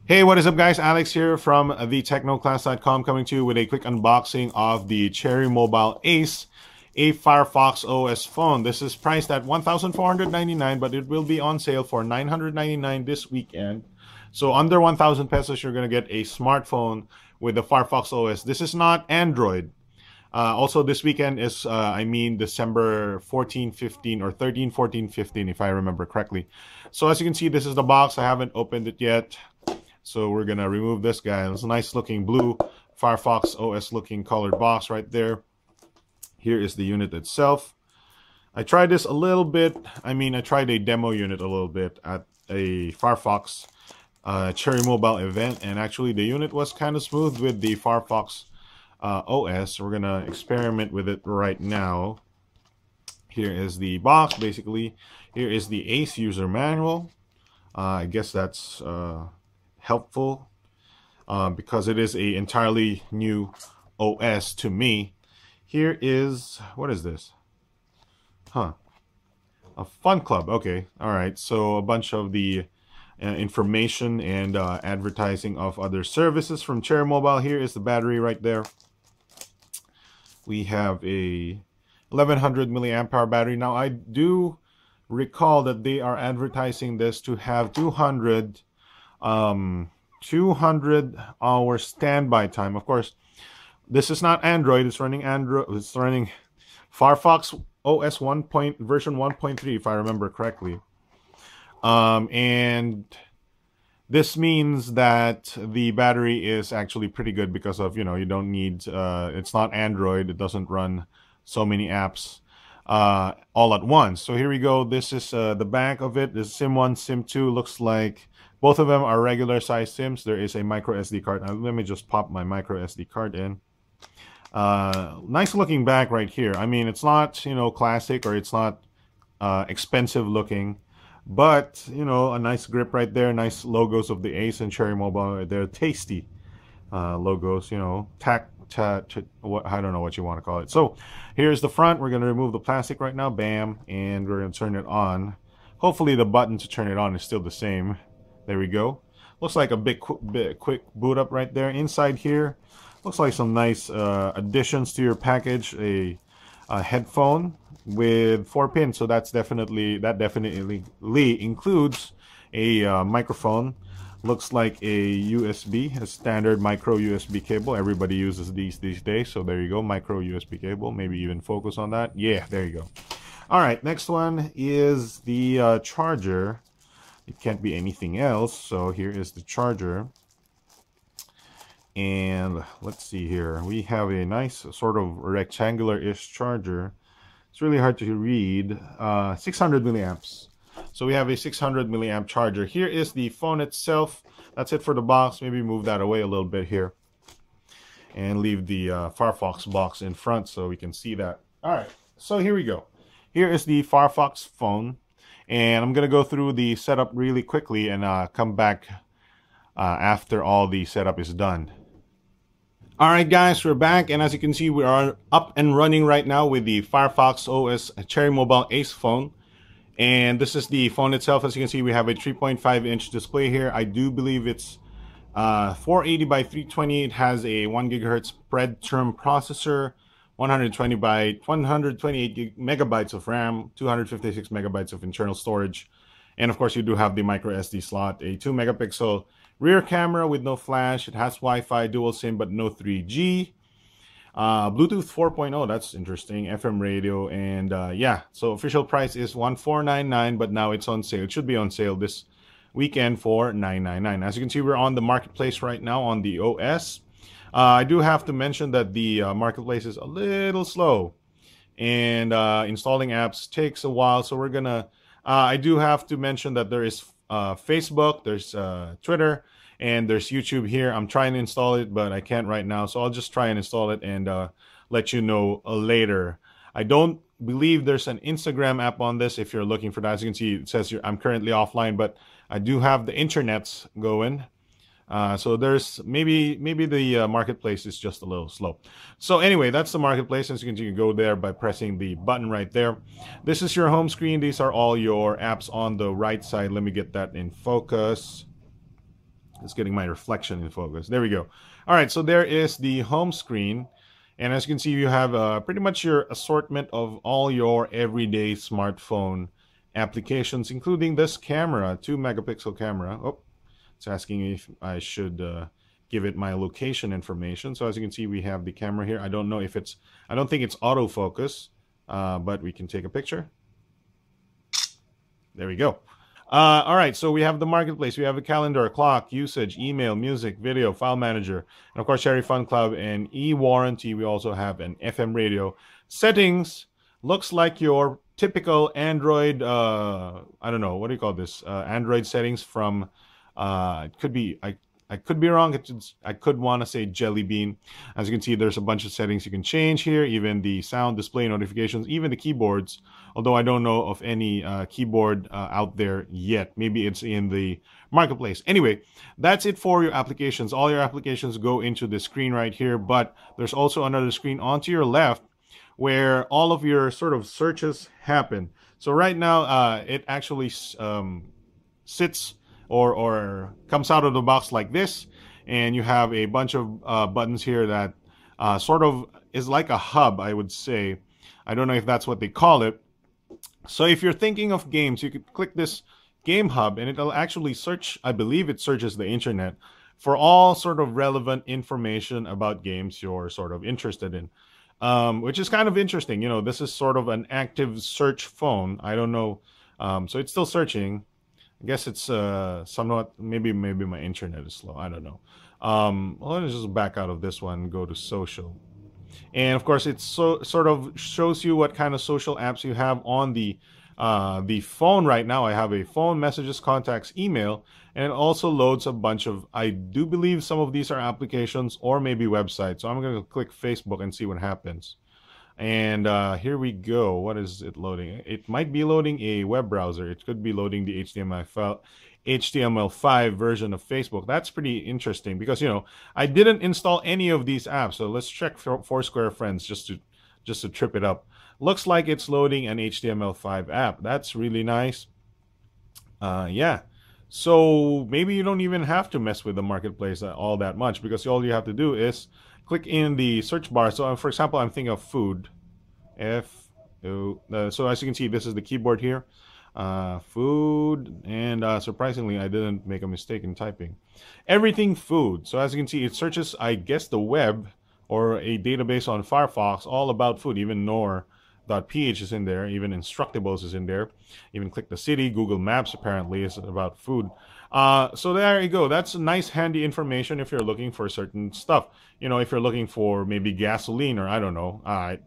Hey, what is up guys? Alex here from thetechnoclass.com coming to you with a quick unboxing of the Cherry Mobile Ace, a Firefox OS phone. This is priced at $1,499, but it will be on sale for $999 this weekend. So under 1,000 pesos, you're going to get a smartphone with the Firefox OS. This is not Android. Also, this weekend is, December 14, 15, or 13, 14, 15, if I remember correctly. So as you can see, this is the box. I haven't opened it yet. So we're going to remove this guy. It's a nice looking blue Firefox OS looking colored box right there. Here is the unit itself. I tried this a little bit. I tried a demo unit a little bit at a Firefox Cherry Mobile event. And actually the unit was kind of smooth with the Firefox OS. We're going to experiment with it right now. Here is the box basically. Here is the Ace user manual. I guess that's helpful because it is a entirely new OS to me. Here is, what is this? A fun club. Okay, all right. So a bunch of the information and advertising of other services from Cherry Mobile. Here is the battery right there. We have a 1100 milliamp hour battery. Now I do recall that they are advertising this to have 200 hour standby time. Of course, this is not Android. It's running It's running Firefox OS version 1.3, if I remember correctly. And this means that the battery is actually pretty good because of, you don't need, it's not Android. It doesn't run so many apps all at once. So here we go. This is the back of it. This is SIM 1, SIM 2. Looks like both of them are regular size SIMs. There is a micro SD card. Now, let me just pop my micro SD card in. Nice looking back right here. It's not, classic, or it's not expensive looking, but, a nice grip right there. Nice logos of the Ace and Cherry Mobile. They're tasty logos, I don't know what you want to call it. So here's the front. We're going to remove the plastic right now. Bam. And we're going to turn it on. Hopefully the button to turn it on is still the same. There we go. Looks like a quick boot up right there. Inside here, looks like some nice additions to your package. A headphone with 4 pins. So that definitely includes a microphone. Looks like a USB, a standard micro USB cable. Everybody uses these days. So there you go, micro USB cable. Maybe even focus on that. Yeah, there you go. All right, next one is the charger. It can't be anything else. So here is the charger. And let's see here. We have a nice sort of rectangular-ish charger. It's really hard to read. 600 milliamps. So we have a 600 milliamp charger. Here is the phone itself. That's it for the box. Maybe move that away a little bit here. And leave the Firefox box in front so we can see that. All right, so here we go. Here is the Firefox phone. And I'm going to go through the setup really quickly and come back after all the setup is done. Alright guys, we're back, and as you can see, we are up and running right now with the Firefox OS Cherry Mobile Ace phone. And this is the phone itself. As you can see, we have a 3.5-inch display here. I do believe it's 480 by 320. It has a 1 GHz spread term processor, 128 megabytes of RAM, 256 megabytes of internal storage, and of course you do have the micro SD slot, a 2 megapixel rear camera with no flash. It has Wi-Fi, dual SIM, but no 3G. Bluetooth 4.0, that's interesting. FM radio, and yeah. So official price is $1,499, but now it's on sale. It should be on sale this weekend for $999. As you can see, we're on the marketplace right now on the OS. I do have to mention that the marketplace is a little slow, and installing apps takes a while. So we're gonna. I do have to mention that there is Facebook, there's Twitter, and there's YouTube here. I'm trying to install it, but I can't right now. So I'll just try and install it and let you know later. I don't believe there's an Instagram app on this. If you're looking for that, as you can see, it says I'm currently offline, but I do have the internets going. So there's maybe the marketplace is just a little slow. So anyway, that's the marketplace. As you can go there by pressing the button right there. This is your home screen. These are all your apps on the right side. Let me get that in focus. It's getting my reflection in focus. There we go. All right, so there is the home screen. And as you can see, you have pretty much your assortment of all your everyday smartphone applications, including this camera, 2-megapixel camera. Oh, it's asking if I should give it my location information. So as you can see, we have the camera here. I don't know if I don't think it's autofocus, but we can take a picture. There we go. All right, so we have the marketplace. We have a calendar, clock, usage, email, music, video, file manager, and of course, Cherry Fun Club and e-warranty. We also have an FM radio. Settings looks like your typical Android. I don't know, what do you call this? Android settings from. It could be. I could be wrong. I could want to say Jelly Bean. As you can see, there's a bunch of settings you can change here, even the sound, display notifications, even the keyboards, although I don't know of any keyboard out there yet. Maybe it's in the marketplace. Anyway, that's it for your applications. All your applications go into the screen right here, but there's also another screen onto your left where all of your sort of searches happen. So right now, it actually sits or comes out of the box like this, and you have a bunch of buttons here that sort of is like a hub, I would say. I don't know if that's what they call it. So if you're thinking of games, you could click this game hub and it'll actually search, I believe it searches the internet for all sort of relevant information about games you're sort of interested in, which is kind of interesting. You know, this is sort of an active search phone. I don't know. So it's still searching. I guess it's somewhat, maybe my internet is slow. I don't know. Let me just back out of this one, go to social. And of course, it sort of shows you what kind of social apps you have on the phone right now. I have a phone, messages, contacts, email, and it also loads a bunch of, I do believe some of these are applications or maybe websites. So I'm going to click Facebook and see what happens. And here we go. What is it loading? It might be loading a web browser. It could be loading the HTML5 version of Facebook. That's pretty interesting because, you know, I didn't install any of these apps. So let's check for Foursquare Friends just to trip it up. Looks like it's loading an HTML5 app. That's really nice. Yeah. So maybe you don't even have to mess with the marketplace all that much, because all you have to do is click in the search bar. So for example, I'm thinking of food. So as you can see, this is the keyboard here. Food, and surprisingly, I didn't make a mistake in typing. Everything food. So as you can see, it searches, I guess, the web or a database on Firefox all about food. Even nor.ph is in there. Even Instructables is in there. Even Click the City. Google Maps apparently is about food. So there you go. That's nice, handy information if you're looking for certain stuff. You know, if you're looking for maybe gasoline, or I don't know. I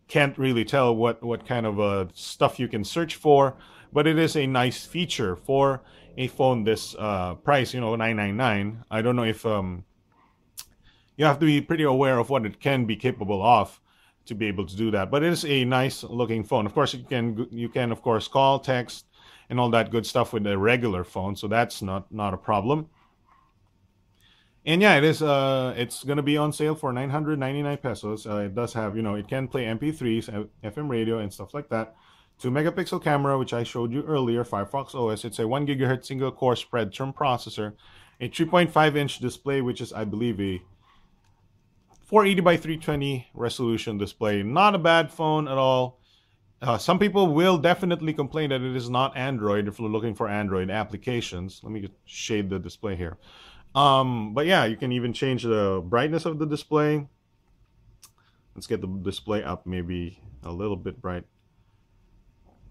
can't really tell what kind of stuff you can search for, but it is a nice feature for a phone this price, you know, $999. I don't know if you have to be pretty aware of what it can be capable of to be able to do that, but it is a nice looking phone. Of course, you can of course call, text, and all that good stuff with a regular phone, so that's not a problem. And yeah, it is. It's gonna be on sale for 999 pesos. It does have, you know, it can play MP3s, FM radio, and stuff like that. 2-megapixel camera, which I showed you earlier. Firefox OS. It's a 1 GHz single core spread term processor. A 3.5-inch display, which is, I believe, a 480 by 320 resolution display. Not a bad phone at all. Some people will definitely complain that it is not Android if you're looking for Android applications. Let me just shade the display here. But yeah, you can even change the brightness of the display. Let's get the display up maybe a little bit bright.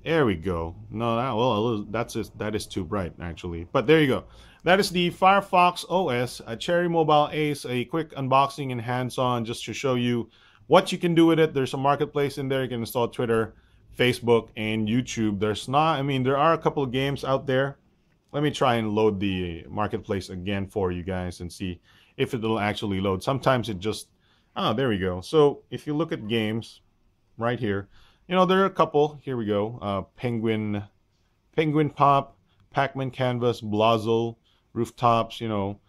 There we go. No, well, that is too bright actually. But there you go. That is the Firefox OS, a Cherry Mobile Ace, a quick unboxing and hands-on just to show you what you can do with it. There's a marketplace in there. You can install Twitter, Facebook, and YouTube. There are a couple of games out there. Let me try and load the marketplace again for you guys and see if it'll actually load. Sometimes it just, there we go. So if you look at games right here, you know, there are a couple. Here we go. Penguin Pop, Pac-Man Canvas, Blazzle, Rooftops, you know,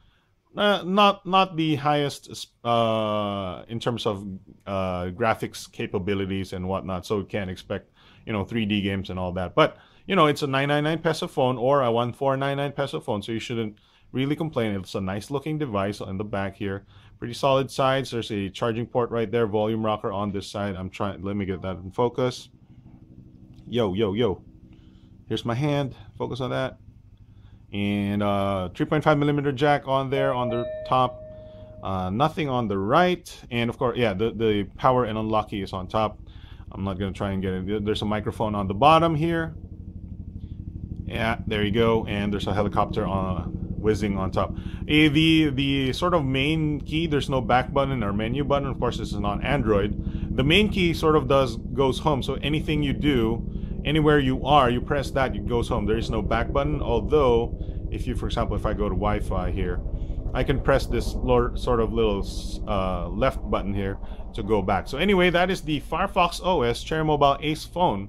not the highest in terms of graphics capabilities and whatnot. So you can't expect, you know, 3D games and all that. But you know, it's a 999 peso phone or a 1499 peso phone, so you shouldn't really complain. It's a nice looking device in the back here. Pretty solid sides. There's a charging port right there, volume rocker on this side. Let me get that in focus. Yo. Here's my hand, focus on that. And 3.5 millimeter jack on there on the top. Nothing on the right. And of course, yeah, the power and unlock key is on top. I'm not going to try and get it. There's a microphone on the bottom here. Yeah, there you go. And there's a helicopter whizzing on top. The sort of main key, there's no back button or menu button. Of course, this is not Android. The main key sort of goes home. So anything you do, anywhere you are, you press that, it goes home. There is no back button. Although, if you, for example, if I go to Wi-Fi here, I can press this sort of little left button here to go back. So anyway, that is the Firefox OS Cherry Mobile Ace phone.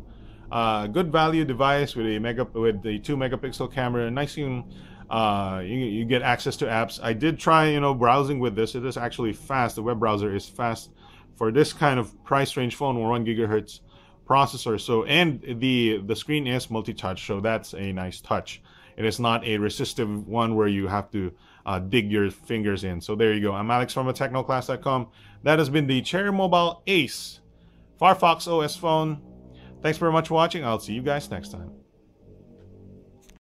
Good value device with the 2 megapixel camera. Nice, you get access to apps. I did try, browsing with this. It is actually fast. The web browser is fast for this kind of price range phone or 1 gigahertz processor. So, and the screen is multi-touch, so that's a nice touch. It is not a resistive one where you have to dig your fingers in. So there you go. I'm Alex from technoclass.com. That has been the Cherry Mobile Ace Firefox OS phone. Thanks very much for watching. I'll see you guys next time.